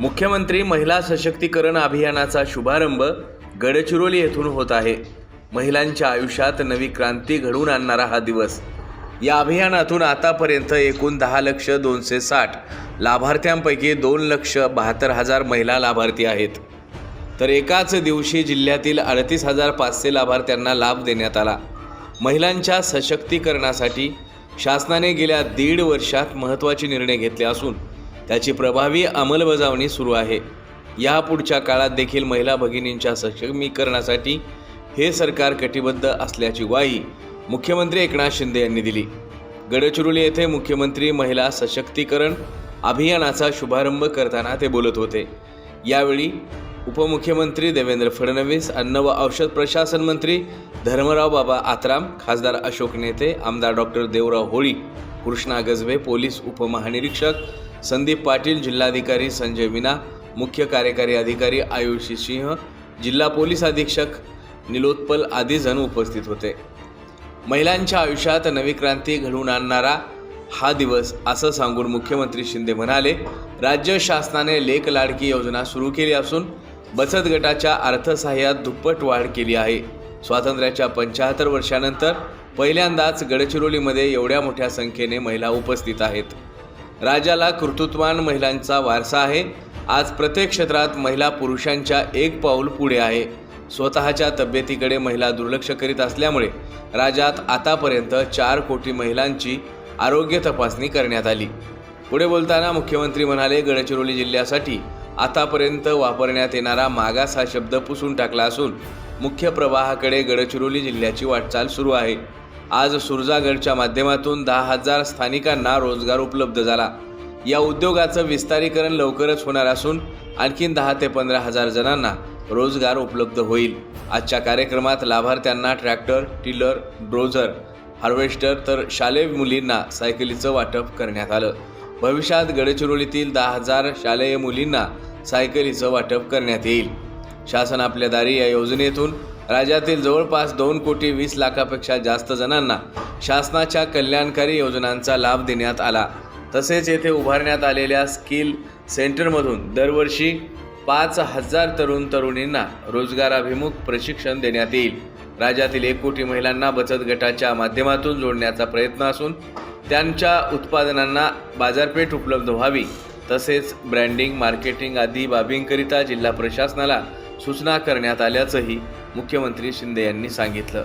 मुख्यमंत्री महिला सशक्तीकरण अभियानाचा शुभारंभ गडचिरोली येथून होत आहे। महिलांच्या आयुष्यात नवी क्रांती घडवून आणणारा हा दिवस। या अभियानातून आतापर्यंत एकूण 10,260 लाभार्थ्यांपैकी 2,72,000 महिला लाभार्थी आहेत। तर एकाच दिवशी जिल्ह्यातील 38,500 लाभार्थ्यांना लाभ देण्यात आला। महिलांच्या सशक्तीकरणासाठी शासनाने गेल्या 1.5 वर्षात महत्त्वाचे निर्णय घेतले असून त्याची प्रभावी अंमलबजावणी सुरू आहे। यापुढच्या काळात देखील महिला भगिनींच्या सक्षमीकरणासाठी हे सरकार कटिबद्ध असल्याची ग्वाही मुख्यमंत्री एकनाथ शिंदे यांनी दिली। गडचिरोली येथे मुख्यमंत्री महिला सशक्तीकरण अभियानाचा शुभारंभ करताना ते बोलत होते। यावेळी उपमुख्यमंत्री देवेंद्र फडणवीस, अन्न व औषध प्रशासन मंत्री धर्मराव बाबा आत्राम, खासदार अशोक नेते, आमदार डॉक्टर देवराव होळी, कृष्णा गजबे, पोलीस उपमहानिरीक्षक संदीप पाटील, जिल्हाधिकारी संजय मीना, मुख्य कार्यकारी अधिकारी आयुषी सिंह, जिल्हा पोलीस अधीक्षक निलोत्पल आदी जण उपस्थित होते। महिलांच्या आयुष्यात नवी क्रांती घडवून आणणारा हा दिवस असं सांगून मुख्यमंत्री शिंदे म्हणाले, राज्य शासनाने लेक लाडकी योजना सुरू केली असून बचत गटाच्या अर्थसहाय्यात दुप्पट वाढ केली आहे। स्वातंत्र्याच्या 75 वर्षानंतर पहिल्यांदाच गडचिरोलीमध्ये एवढ्या मोठ्या संख्येने महिला उपस्थित आहेत। राज्याला कर्तृत्ववान महिलांचा वारसा आहे। आज प्रत्येक क्षेत्रात महिला पुरुषांच्या एक पाऊल पुढे आहे। स्वतःच्या तब्येतीकडे महिला दुर्लक्ष करीत असल्यामुळे राज्यात आतापर्यंत 4 कोटी महिलांची आरोग्य तपासणी करण्यात आली। पुढे बोलताना मुख्यमंत्री म्हणाले, गडचिरोली जिल्ह्यासाठी आतापर्यंत वापरण्यात येणारा मागास हा शब्द पुसून टाकला असून मुख्य प्रवाहाकडे गडचिरोली जिल्ह्याची वाटचाल सुरू आहे। आज सुरजागडच्या माध्यमातून 10,000 स्थानिकांना रोजगार उपलब्ध झाला। या उद्योगाचं विस्तारीकरण लवकरच होणार असून आणखीन 10 ते 15,000 जणांना रोजगार उपलब्ध होईल। आजच्या कार्यक्रमात लाभार्थ्यांना ट्रॅक्टर, टिलर, ड्रोजर, हार्वेस्टर तर शालेय मुलींना सायकलीचं वाटप करण्यात आलं। भविष्यात गडचिरोलीतील 10,000 शालेय मुलींना सायकलीचं वाटप करण्यात येईल। शासन आपल्या दारी या योजनेतून राज्यातील जवळपास 2 कोटी 20 लाखापेक्षा जास्त जणांना शासनाच्या कल्याणकारी योजनांचा लाभ देण्यात आला। तसेच येथे उभारण्यात आलेल्या स्किल सेंटरमधून दरवर्षी 5,000 तरुण तरुणींना रोजगाराभिमुख प्रशिक्षण देण्यात येईल। राज्यातील 1 कोटी महिलांना बचत गटाच्या माध्यमातून जोडण्याचा प्रयत्न असून त्यांच्या उत्पादनांना बाजारपेठ उपलब्ध व्हावी, तसेच ब्रँडिंग, मार्केटिंग आदी बाबींकरिता जिल्हा प्रशासनाला सूचना करण्यात आल्याचंही मुख्यमंत्री शिंदे यांनी सांगितलं।